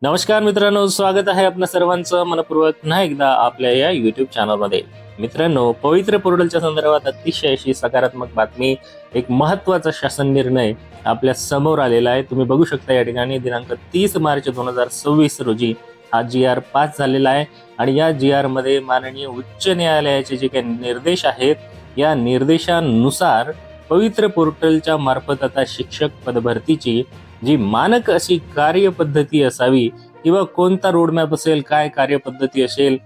नमस्कार मित्रांनो, स्वागत आहे आपल्या सर्वांचं मनपूर्वक पुन्हा एकदा आपल्या या युट्यूब चॅनलमध्ये. मित्रांनो, पवित्र पोर्टलच्या संदर्भात अतिशय अशी सकारात्मक बातमी, एक महत्वाचा शासन निर्णय आपल्या समोर आलेला आहे. तुम्ही बघू शकता या ठिकाणी दिनांक 30 मार्च 2026 रोजी हा GR पास झालेला आहे आणि या GR मध्ये माननीय उच्च न्यायालयाचे जे काही निर्देश आहेत, या निर्देशानुसार पवित्र पोर्टलच्या मार्फत आता शिक्षक पदभरतीची जी मानक अशी कार्यपद्धती असावी किंवा कोणता रोडमॅप असेल, काय कार्यपद्धती असेल,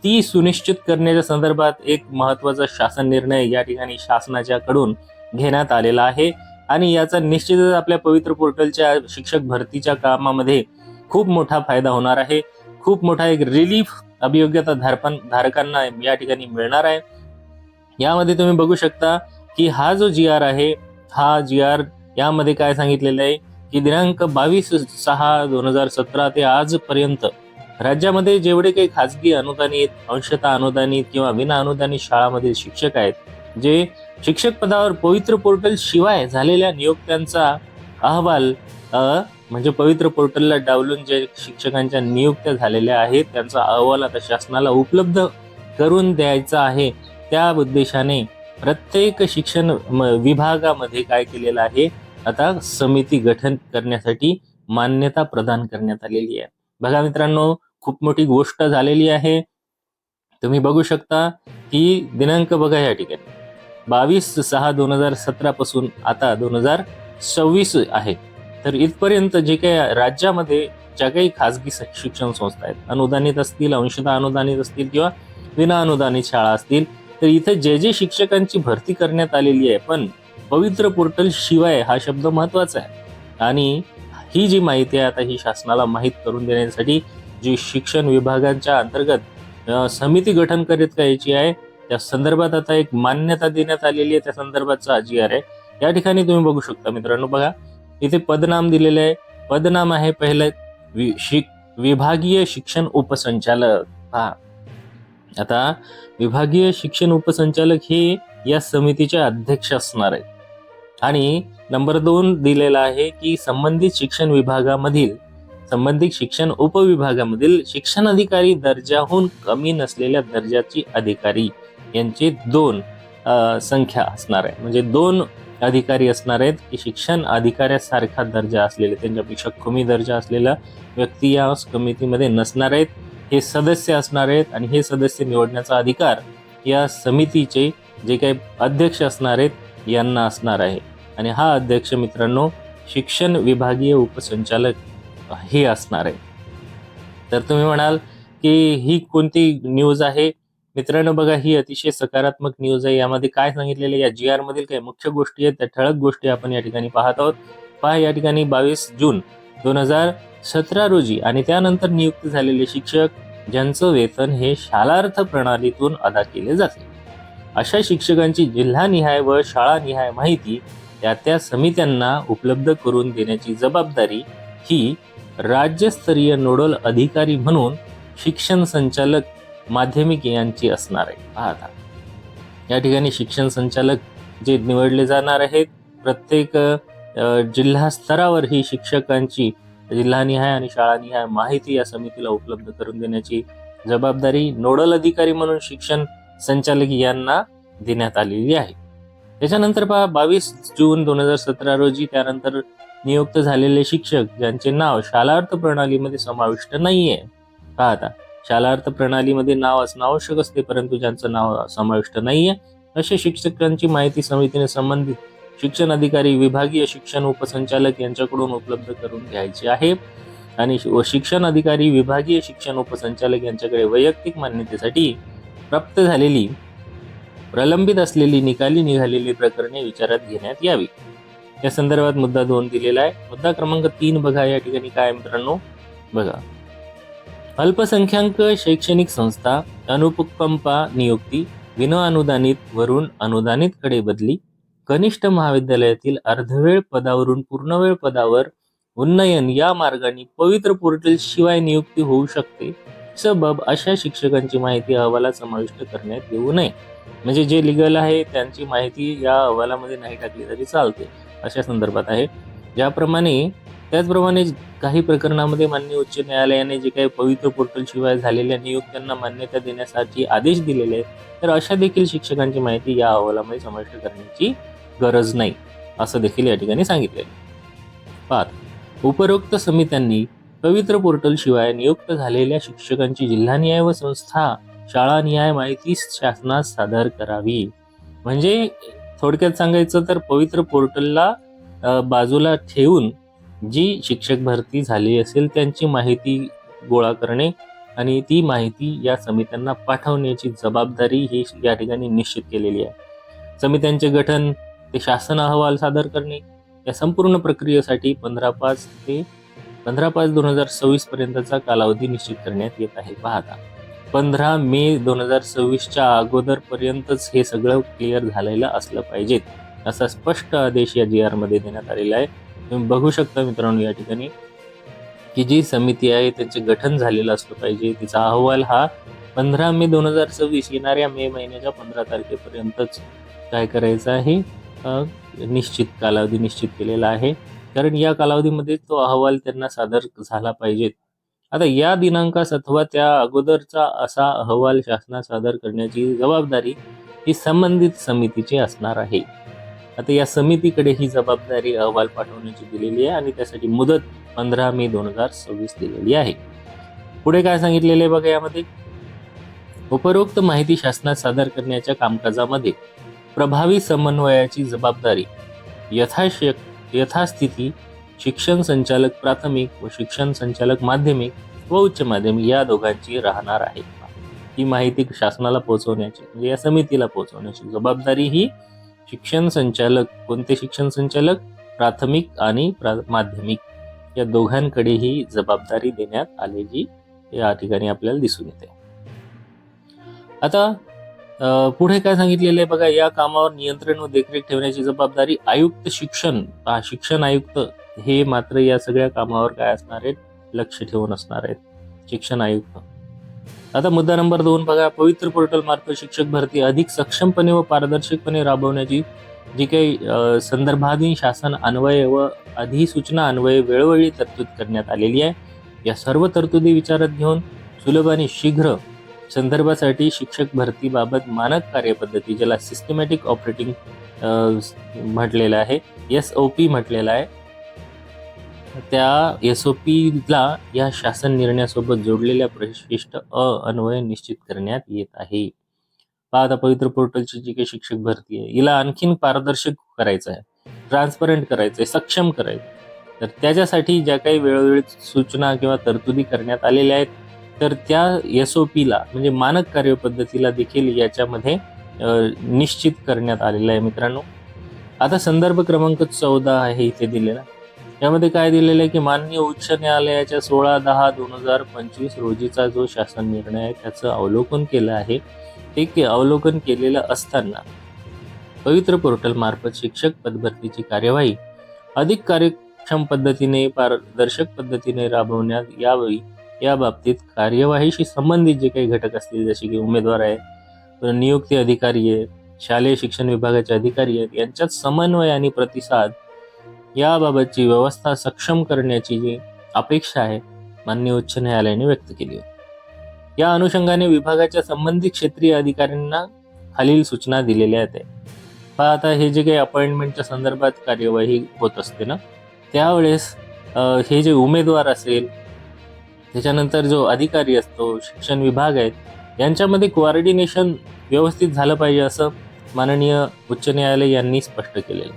ती सुनिश्चित करण्याच्या संदर्भात एक महत्वाचा शासन निर्णय या ठिकाणी शासनाच्याकडून घेण्यात आलेला आहे आणि याचा निश्चितच आपल्या पवित्र पोर्टलच्या शिक्षक भरतीच्या कामामध्ये खूप मोठा फायदा होणार आहे. खूप मोठा एक रिलीफ अभियोग्यता धारकांना या ठिकाणी मिळणार आहे. यामध्ये तुम्ही बघू शकता की हा जो GR आहे, हा GR यामध्ये काय सांगितलेलं आहे की दिनांक 22/6/2017 ते आजपर्यंत राज्यामध्ये जेवढे काही खाजगी अनुदानित, अंशतः अनुदानित किंवा विना अनुदानित शाळांमधील शिक्षक आहेत, जे शिक्षक पदावर पवित्र पोर्टल शिवाय झालेल्या नियुक्त्यांचा अहवाल म्हणजे पवित्र पोर्टलला डावलून जे शिक्षकांच्या नियुक्त्या झालेल्या आहेत त्यांचा अहवाल आता शासनाला उपलब्ध करून द्यायचा आहे. त्या उद्देशाने प्रत्येक शिक्षण विभागामध्ये काय केलेलं आहे, आता समिती गठन करण्यासाठी मान्यता प्रदान करण्यात आलेली आहे. बघा मित्रांनो, खूप मोठी गोष्ट झालेली आहे. तुम्ही बघू शकता की दिनांक बघा या ठिकाणी 22/6/2017 पासून आता 2026 आहे. तर इथपर्यंत जे काही राज्यामध्ये ज्या काही खाजगी शिक्षण संस्था आहेत, अनुदानित असतील, अंशतः अनुदानित असतील किंवा विना अनुदानित शाळा असतील, तर इथे जे जे शिक्षकांची भरती करण्यात आलेली आहे, पण पवित्र पोर्टल शिवाय हा शब्द महत्वाचा आहे आणि ही जी माहिती आहे आता ही शासनाला माहीत करून देण्यासाठी जी शिक्षण विभागाच्या अंतर्गत समिती गठन करत यायची आहे, त्या संदर्भात आता एक मान्यता देण्यात आलेली आहे. त्या संदर्भातचा GR आहे. या ठिकाणी तुम्ही बघू शकता मित्रांनो, बघा इथे पदनाम दिलेले आहे. पदनाम आहे पहिलं विभागीय शिक्षण उपसंचालक. हा, आता विभागीय शिक्षण उपसंचालक हे या समितीचे अध्यक्ष असणार आहेत आणि नंबर 2 दिलेला आहे की संबंधित शिक्षण उपविभागामधील शिक्षण अधिकारी दर्जाहून कमी नसलेल्या दर्जाची अधिकारी यांची 2 संख्या असणार आहे. म्हणजे 2 अधिकारी असणार आहेत की शिक्षण अधिकाऱ्यासारखा दर्जा असलेले, त्यांच्यापेक्षा कमी दर्जा असलेला व्यक्ती या समितीमध्ये नसणार आहेत. हे सदस्य असणार आहेत आणि हे सदस्य निवडण्याचा अधिकार या समितीचे जे काही अध्यक्ष असणार आहेत यांना असणार आहे. आणि हा अध्यक्ष मित्रांनो शिक्षण विभागीय उपसंचालक हे असणार आहे. तर तुम्ही म्हणाल की ही कोणती न्यूज आहे? मित्रांनो बघा, ही अतिशय सकारात्मक न्यूज आहे. यामध्ये काय सांगितलेलं, या GR मधील काही मुख्य गोष्टी आहेत, त्या ठळक गोष्टी आपण या ठिकाणी पाहत आहोत. पहा या ठिकाणी 22 जून 2017 रोजी आणि त्यानंतर नियुक्त झालेले शिक्षक ज्यांचं वेतन हे शालार्थ प्रणालीतून अदा केले जाते, अशा शिक्षकांची जिल्हानिहाय व शाळानिहाय माहिती त्या समित्यांना उपलब्ध करून देण्याची जबाबदारी ही राज्यस्तरीय नोडल अधिकारी म्हणून शिक्षण संचालक माध्यमिक यांची असणार आहे. आता या ठिकाणी शिक्षण संचालक जे निवडले जाणार आहेत, प्रत्येक जिल्हा स्तरावर ही शिक्षकांची जिल्हानिहाय आणि शाळानिहाय माहिती या समितीला उपलब्ध करून देण्याची जबाबदारी नोडल अधिकारी म्हणून शिक्षण संचालक यांना देण्यात आलेली आहे. त्याच्यानंतर पहा 22 जून 2017 रोजी त्यानंतर नियुक्त झालेले शिक्षक ज्यांचे नाव शालार्थ प्रणालीमध्ये समाविष्ट नाहीये. पहा आता शालार्थ प्रणालीमध्ये नाव असणं आवश्यक असते, परंतु ज्यांचं नाव समाविष्ट नाहीये अशा शिक्षकांची माहिती समितीने संबंधित शिक्षण अधिकारी विभागीय शिक्षण उपसंचालक यांच्याकडून उपलब्ध करून घ्यायची आहे आणि शिक्षण अधिकारी विभागीय शिक्षण उपसंचालक यांच्याकडे वैयक्तिक मान्यतेसाठी प्राप्त झालेली प्रलंबित असलेली निकाली निघालेली प्रकरणे विचारात घेण्यात यावी. या संदर्भात मुद्दा 2 दिलेला आहे. मुद्दा क्रमांक 3 बघा या ठिकाणी काय मित्रांनो, बघा अल्पसंख्याक शैक्षणिक संस्था अनुकंपा नियुक्ती विना अनुदानित वरून अनुदानित कडे बदली, कनिष्ठ महाविद्यालयातील अर्धवेळ पदावरून पूर्णवेळ पदावर उन्नयन या मार्गाने पवित्र पोर्टल शिवाय नियुक्ती होऊ शकते. सबब अशा शिक्षकांची माहिती अहवालात समाविष्ट करण्यात येऊ नये. म्हणजे जे लिगल आहे त्यांची माहिती या अहवालामध्ये नाही टाकली तरी चालते, अशा संदर्भात आहे. ज्याप्रमाणे त्याचप्रमाणे काही प्रकरणामध्ये माननीय उच्च न्यायालयाने जे काही पवित्र पोर्टल शिवाय झालेल्या नियुक्त्यांना मान्यता देण्यासाठी आदेश दिलेले आहेत, तर अशा देखील शिक्षकांची माहिती या अहवालामध्ये समाविष्ट करण्याची गरज नाही, असं देखील या ठिकाणी सांगितलेलं आहे. 5. उपरोक्त समित्यांनी पवित्र पोर्टल शिवाय नियुक्त झालेल्या शिक्षकांची जिल्हानिहाय व संस्था शाळानिहाय माहिती शासनास सादर करावी. म्हणजे थोडक्यात सांगायचं तर पवित्र पोर्टलला बाजूला ठेवून जी शिक्षक भरती झाली असेल त्यांची माहिती गोळा करणे आणि ती माहिती या समित्यांना पाठवण्याची जबाबदारी ही या ठिकाणी निश्चित केलेली आहे. समित्यांचे गठन, ते शासन अहवाल सादर करणे, या संपूर्ण प्रक्रियेसाठी 15/5/2026 पर्यंतचा कालावधी निश्चित करण्यात येत आहे. पाहता 15 मे 2026च्या अगोदर पर्यंतच हे सगळं क्लिअर झालेलं असलं पाहिजे, असा स्पष्ट आदेश या GR मध्ये देण्यात आलेला आहे. तुम्ही बघू शकता मित्रांनो या ठिकाणी की जी समिती आहे त्याचे गठन झालेलं असलं पाहिजे, तिचा अहवाल हा 15 मे 2026 येणाऱ्या मे महिन्याच्या 15 तारखेपर्यंतच काय करायचं आहे, निश्चित कालावधी निश्चित केलेला आहे, कारण या कालावधीमध्ये तो अहवाल त्यांना सादर झाला पाहिजे. आता या दिनांकास अथवा त्या अगोदरचा असा अहवाल शासनास सादर करण्याची जबाबदारी ही संबंधित समितीची असणार आहे. आता या समितीकडे ही जबाबदारी अहवाल पाठवण्याची दिलेली आहे आणि त्यासाठी मुदत 15 मे 2026 दिलेली आहे. पुढे काय सांगितलेले बघा यामध्ये, उपरोक्त माहिती शासनात सादर करण्याच्या कामकाजामध्ये प्रभावी समन्वयाची जबाबदारी यथास्थिती शिक्षण संचालक प्राथमिक व शिक्षण संचालक माध्यमिक व उच्च माध्यमिक या दोघांची राहणार आहे. ही माहिती शासनाला पोहोचवण्याची म्हणजे या समितीला पोहोचवण्याची जबाबदारी ही शिक्षण संचालक, कोणते शिक्षण संचालक, प्राथमिक आणि माध्यमिक या दोघांकडे ही जबाबदारी देण्यात आलेली या ठिकाणी आपल्याला दिसून येते. आता पुढे काय सांगितलेलं आहे बघा, या कामावर नियंत्रण व देखरेख ठेवण्याची जबाबदारी आयुक्त शिक्षण आयुक्त हे मात्र या सगळ्या कामावर काय असणार आहेत, लक्ष ठेवून असणार आहेत, शिक्षण आयुक्त. आता मुद्दा नंबर 2 बघा, पवित्र पोर्टल मार्फत शिक्षक भरती अधिक सक्षमपणे व पारदर्शकपणे राबवण्याची जी काही संदर्भाधीन शासन अन्वये व अधिसूचना अन्वये वेळोवेळी तरतूद करण्यात आलेली आहे. या सर्व तरतुदी विचारात घेऊन सुलभ आणि शीघ्र संदर्भासाठी शिक्षक भरतीबाबत मानक कार्यपद्धती, ज्याला सिस्टमॅटिक ऑपरेटिंग म्हटलेलं आहे, SOP म्हटलेलं आहे, त्या SOPला या शासन निर्णयासोबत जोडलेल्या प्रशिष्ट अन्वय निश्चित करण्यात येत आहे. आता पवित्र पोर्टलची जी काही शिक्षक भरती आहे हिला आणखीन पारदर्शक करायचं आहे, ट्रान्सपरंट करायचं आहे, सक्षम करायचं. तर त्याच्यासाठी ज्या काही वेळोवेळी सूचना किंवा तरतुदी करण्यात आलेल्या आहेत, तर त्या SOPला म्हणजे मानक कार्यपद्धतीला देखील याच्यामध्ये निश्चित करण्यात आलेलं आहे मित्रांनो. आता संदर्भ क्रमांक 14 आहे इथे दिलेला. यामध्ये काय दिलेलं आहे की माननीय उच्च न्यायालयाच्या 16/10/2025 रोजीचा जो शासन निर्णय आहे त्याचं अवलोकन केलं आहे. ते अवलोकन केलेलं असताना पवित्र पोर्टल मार्फत शिक्षक पदभरतीची कार्यवाही अधिक कार्यक्षम पद्धतीने, पारदर्शक पद्धतीने राबवण्यात यावी. या बाबतीत कार्यवाहीशी संबंधित जे काही घटक असतील, जसे की उमेदवार आहेत, नियुक्ती अधिकारी आहेत, शालेय शिक्षण विभागाचे अधिकारी आहेत, यांच्यात समन्वय आणि प्रतिसाद याबाबतची व्यवस्था सक्षम करण्याची जी अपेक्षा आहे माननीय उच्च न्यायालयाने व्यक्त केली होती. या अनुषंगाने विभागाच्या संबंधित क्षेत्रीय अधिकाऱ्यांना खालील सूचना दिलेल्या आहेत. पहा, आता हे जे काही अपॉइंटमेंटच्या संदर्भात कार्यवाही होत असते ना, त्यावेळेस हे जे उमेदवार असेल, त्याच्यानंतर जो अधिकारी असतो, शिक्षण विभाग आहेत, यांच्यामध्ये कोऑर्डिनेशन व्यवस्थित झालं पाहिजे असं माननीय उच्च न्यायालय यांनी स्पष्ट केलेलं.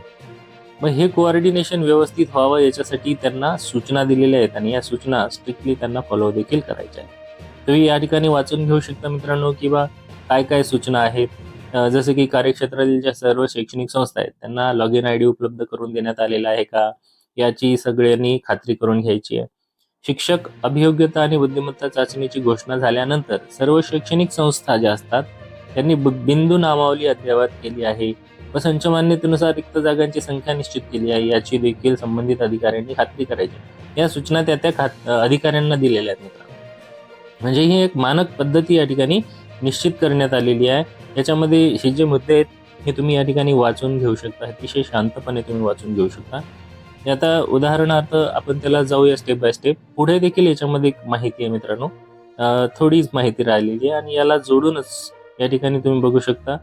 मग हे कोऑर्डिनेशन व्यवस्थित व्हावं याच्यासाठी त्यांना सूचना दिलेल्या आहेत आणि या सूचना स्ट्रिक्टली त्यांना फॉलो देखील करायच्या आहेत. तुम्ही या ठिकाणी वाचून घेऊ शकता मित्रांनो किंवा काय काय सूचना आहेत. जसं की कार्यक्षेत्रातील ज्या सर्व शैक्षणिक संस्था आहेत त्यांना लॉग इन ID उपलब्ध करून देण्यात आलेला आहे का याची सगळ्यांनी खात्री करून घ्यायची आहे. शिक्षक अभियोग्यता आणि बुद्धिमत्ता चाचणीची घोषणा झाल्यानंतर सर्व शैक्षणिक संस्था ज्या असतात त्यांनी बिंदू नामावली अद्ययावत केली आहे व संच मान्यतेनुसार रिक्त जागांची संख्या निश्चित केली आहे याची देखील संबंधित अधिकाऱ्यांनी खात्री करायची. या सूचना त्या अधिकाऱ्यांना दिलेल्या आहेत मित्रांनो. म्हणजे ही एक मानक पद्धती या ठिकाणी निश्चित करण्यात आलेली आहे. याच्यामध्ये हे जे मुद्दे आहेत हे तुम्ही या ठिकाणी वाचून घेऊ शकता, अतिशय शांतपणे तुम्ही वाचून घेऊ शकता. आता उदाहरणार्थ आपण त्याला जाऊया स्टेप बाय स्टेप. पुढे देखील याच्यामध्ये एक माहिती आहे मित्रांनो, थोडीच माहिती राहिलेली आहे आणि याला जोडूनच या ठिकाणी तुम्ही बघू शकता,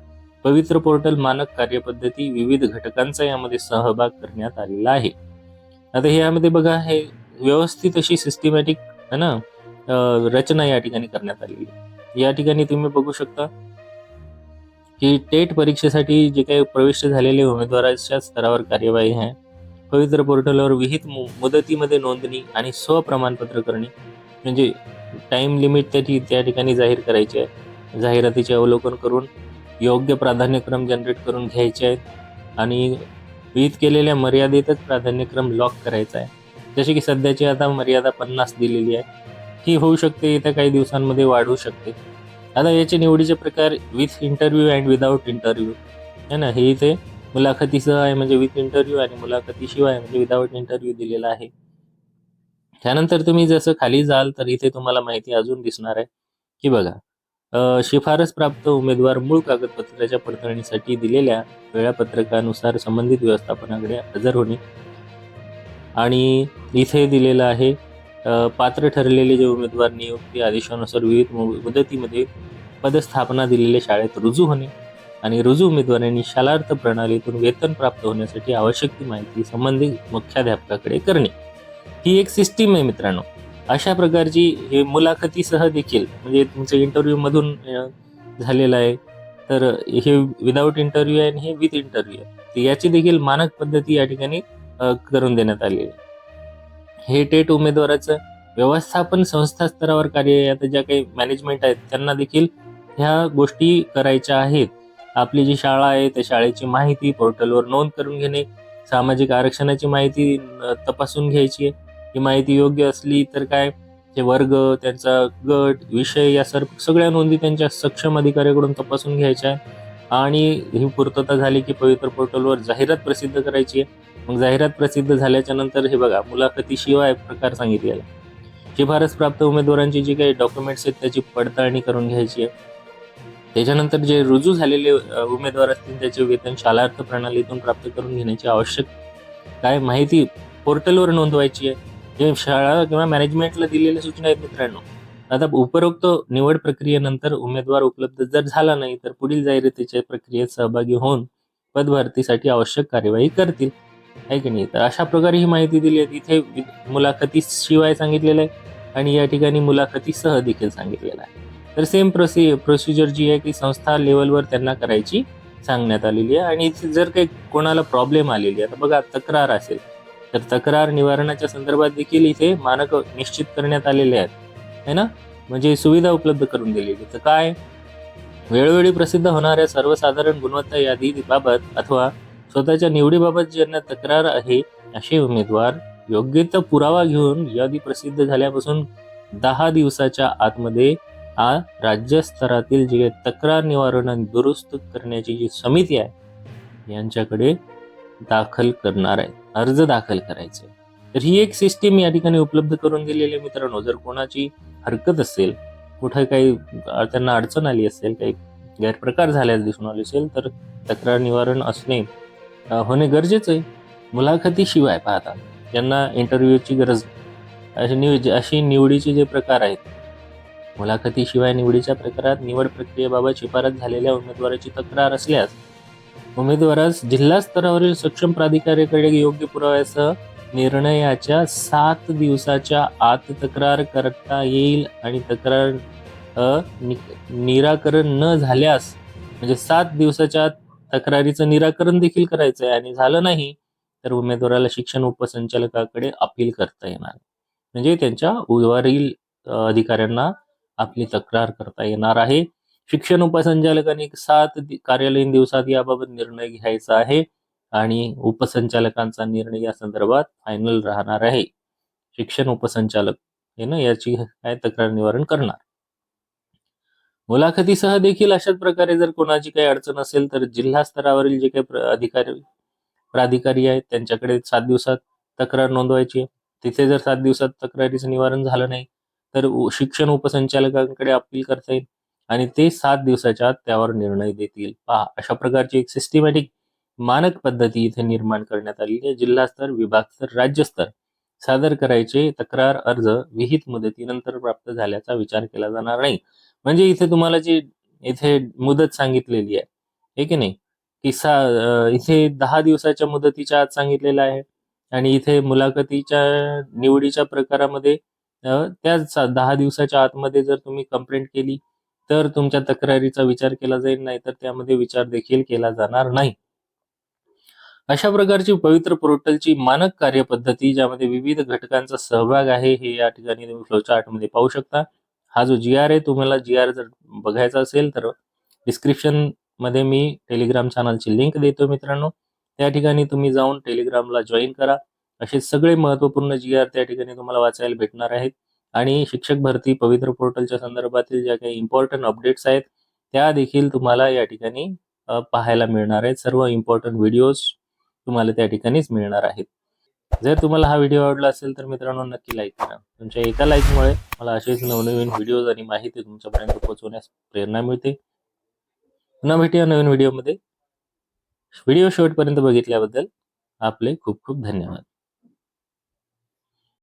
पवित्र पोर्टल मानक कार्यपद्धती विविध घटकांचा यामध्ये सहभाग करण्यात आलेला आहे. आता हे यामध्ये बघा, हे व्यवस्थित अशी सिस्टमॅटिक है ना रचना या ठिकाणी करण्यात आलेली आहे. या ठिकाणी तुम्ही बघू शकता की टेट परीक्षेसाठी जे काही प्रविष्ट झालेले उमेदवाराच्या स्तरावर कार्यवाही आहे. पवित्र पोर्टलवर विहित मुदतीमध्ये नोंदणी आणि स्वप्रमाणपत्र करणे, म्हणजे टाइम लिमिट त्या ठिकाणी जाहीर करायची आहे. जाहिरातीचे अवलोकन करून योग्य प्राधान्यक्रम जनरेट करून घ्यायचे आहेत आणि विहित केलेल्या मर्यादेतच प्राधान्यक्रम लॉक करायचा आहे. जसे की सध्याची आता मर्यादा 50 दिलेली आहे, ही होऊ शकते येत्या काही दिवसांमध्ये वाढू शकते. आता याचे निवडीचे प्रकार with interview and without interview है ना, हे इथे मुलाखतीसह आहे म्हणजे विथ इंटरव्ह्यू आणि मुलाखतीशिवाय म्हणजे विदाउट इंटरव्ह्यू दिलेला आहे. त्यानंतर तुम्ही जसं खाली जाल तर इथे तुम्हाला माहिती अजून दिसणार आहे की बघा, शिफारस प्राप्त उमेदवार मूळ कागदपत्राच्या पडताळणीसाठी दिलेल्या वेळापत्रकानुसार संबंधित व्यवस्थापनाकडे हजर होणे. आणि इथे दिलेलं आहे पात्र ठरलेले जे उमेदवार नियुक्ती आदेशानुसार विविध मुदतीमध्ये पदस्थापना दिलेल्या शाळेत रुजू होणे आणि रुजू उमेदवारांनी शालार्थ प्रणालीतून वेतन प्राप्त होण्यासाठी आवश्यक ती माहिती संबंधित मुख्याध्यापकाकडे करणे. ही एक सिस्टीम आहे मित्रांनो. अशा प्रकारची हे मुलाखतीसह देखील, म्हणजे तुमचं इंटरव्ह्यू मधून झालेलं आहे, तर हे विदाउट इंटरव्ह्यू आहे आणि हे विथ इंटरव्ह्यू आहे. तर याची देखील मानक पद्धती या ठिकाणी करून देण्यात आलेली आहे. हे टेट उमेदवाराचं व्यवस्थापन संस्था स्तरावर कार्य, आता ज्या काही मॅनेजमेंट आहेत त्यांना देखील ह्या गोष्टी करायच्या आहेत. आपली जी शाळा आहे त्या शाळेची माहिती पोर्टलवर नोंद करून घेणे, सामाजिक आरक्षणाची माहिती तपासून घ्यायची आहे. ही माहिती योग्य असली तर काय, ते वर्ग, त्यांचा गट, विषय या सगळ्या नोंदी त्यांच्या सक्षम अधिकाऱ्याकडून तपासून घ्यायच्या आहे. आणि ही पूर्तता झाली की पवित्र पोर्टलवर जाहिरात प्रसिद्ध करायची आहे. मग जाहिरात प्रसिद्ध झाल्याच्या नंतर हे बघा, मुलाखतीशिवाय प्रकार सांगितलेला. शिफारस प्राप्त उमेदवारांची जी काही डॉक्युमेंट्स आहेत त्याची पडताळणी करून घ्यायची आहे. त्याच्यानंतर जे रुजू झालेले उमेदवार असतील त्याचे वेतन शालार्थ प्रणालीतून प्राप्त करून घेण्याची आवश्यक काय माहिती पोर्टलवर नोंदवायची आहे. जे शाळा किंवा मॅनेजमेंटला दिलेल्या सूचना आहेत मित्रांनो. आता उपरोक्त निवड प्रक्रियेनंतर उमेदवार उपलब्ध जर झाला नाही तर पुढील जाहिरातीच्या प्रक्रियेत सहभागी होऊन पदभरतीसाठी आवश्यक कार्यवाही करतील, आहे की नाही. तर अशा प्रकारे ही माहिती दिली आहे. इथे मुलाखतीशिवाय सांगितलेलं आहे आणि या ठिकाणी मुलाखतीसह देखील सांगितलेलं आहे. तर सेम प्रोसिजर जी आहे की संस्था लेवलवर त्यांना करायची सांगण्यात आलेली आहे. आणि जर काही कोणाला प्रॉब्लेम आलेली आहे, तर बघा तक्रार असेल तर तक्रार निवारणाच्या संदर्भात देखील इथे मानक निश्चित करण्यात आलेले आहेत, है ना, म्हणजे सुविधा उपलब्ध करून दिलेली. तर काय, वेळोवेळी प्रसिद्ध होणाऱ्या सर्वसाधारण गुणवत्ता यादीबाबत अथवा स्वतःच्या निवडीबाबत ज्यांना तक्रार आहे असे उमेदवार योग्य तो पुरावा घेऊन यादी प्रसिद्ध झाल्यापासून 10 दिवसाच्या आतमध्ये राज्य स्तरातील जे तक्रार निवारण आणि दुरुस्त करण्याची जी समिती आहे यांच्याकडे दाखल करणार आहे, अर्ज दाखल करायचे. तर ही एक सिस्टीम या ठिकाणी उपलब्ध करून दिलेली आहे मित्रांनो. जर कोणाची हरकत असेल, कुठे काही त्यांना अडचण आली असेल, काही गैरप्रकार झाल्यास दिसून आले असेल, तर तक्रार निवारण असणे होणे गरजेचं आहे. मुलाखतीशिवाय पाहता ज्यांना इंटरव्ह्यूची गरज, अशी निवडीचे जे प्रकार आहेत, मुलाखतीशिवाय निवडीच्या प्रकारात निवड प्रक्रियेबाबत शिफारस झालेल्या उमेदवाराची तक्रार असल्यास उमेदवारास जिल्हा स्तरावरील सक्षम प्राधिकाऱ्याकडे योग्य पुराव्यासह निर्णयाच्या 7 दिवसाच्या आत तक्रार करता येईल. आणि तक्रार निराकरण न झाल्यास, म्हणजे 7 दिवसाच्या आत तक्रारीचं निराकरण देखील करायचं आहे आणि झालं नाही तर उमेदवाराला शिक्षण उपसंचालकाकडे अपील करता येणार, म्हणजे त्यांच्या वरील अधिकाऱ्यांना आपली तक्रार करता येणार आहे. शिक्षण उपसंचालकांनी 7 कार्यालयीन दिवसात याबाबत निर्णय घ्यायचा आहे आणि उपसंचालकांचा निर्णय या संदर्भात फायनल राहणार आहे. शिक्षण उपसंचालक हे ना याची काय तक्रार निवारण करणार. मुलाखतीसह देखील अशाच प्रकारे जर कोणाची काही अडचण असेल तर जिल्हा स्तरावरील जे काही प्राधिकारी आहेत त्यांच्याकडे 7 दिवसात तक्रार नोंदवायची आहे. तिथे जर 7 दिवसात तक्रारीचं निवारण झालं नाही तर शिक्षण उपसंचालकांकडे अपील करता येईल आणि ते 7 दिवसाच्या आत त्यावर निर्णय देतील. पहा, अशा प्रकारची एक सिस्टमॅटिक मानक पद्धती इथे निर्माण करण्यात आलेली आहे. जिल्हास्तर, विभागस्तर, राज्यस्तर सादर करायचे तक्रार अर्ज विहित मुदतीनंतर प्राप्त झाल्याचा विचार केला जाणार नाही. म्हणजे इथे तुम्हाला जी इथे मुदत सांगितलेली आहे, हे की नाही, की इथे 10 दिवसाच्या मुदतीच्या आत सांगितलेलं आहे आणि इथे मुलाखतीच्या निवडीच्या प्रकारामध्ये त्या 10 दिवसाच्या आतमध्ये जर तुम्ही कंप्लेंट केली तर तुमच्या तक्रारीचा विचार केला जाईल, नाही तर त्यामध्ये विचार देखील केला जाणार नाही. अशा प्रकारची पवित्र पोर्टलची मानक कार्यपद्धती ज्यामध्ये विविध घटकांचा सहभाग आहे हे या ठिकाणी तुम्ही फ्लोचार्ट मध्ये पाहू शकता. हा जो जी आर आहे, तुम्हाला जी आर जर बघायचा असेल तर डिस्क्रिप्शन मध्ये मी टेलिग्राम चॅनलची लिंक देतो मित्रांनो. त्या ठिकाणी तुम्ही जाऊन टेलिग्रामला जॉईन करा. असे सगळे महत्त्वपूर्ण जी आर त्या ठिकाणी तुम्हाला वाचायला भेटणार आहेत आणि शिक्षक भरती पवित्र पोर्टलच्या संदर्भातील ज्या काही इम्पॉर्टंट अपडेट्स आहेत त्या देखील तुम्हाला या ठिकाणी पाहायला मिळणार आहेत. सर्व इम्पॉर्टंट व्हिडिओज तुम्हाला त्या ठिकाणीच मिळणार आहेत. जर तुम्हाला हा व्हिडिओ आवडला असेल तर मित्रांनो नक्की लाईक करा. तुमच्या एका लाईकमुळे मला असेच नवनवीन व्हिडिओज आणि माहिती तुमच्यापर्यंत पोहोचवण्यास प्रेरणा मिळते. पुन्हा भेटूया नवीन व्हिडिओमध्ये. व्हिडिओ शेवटपर्यंत बघितल्याबद्दल आपले खूप खूप धन्यवाद.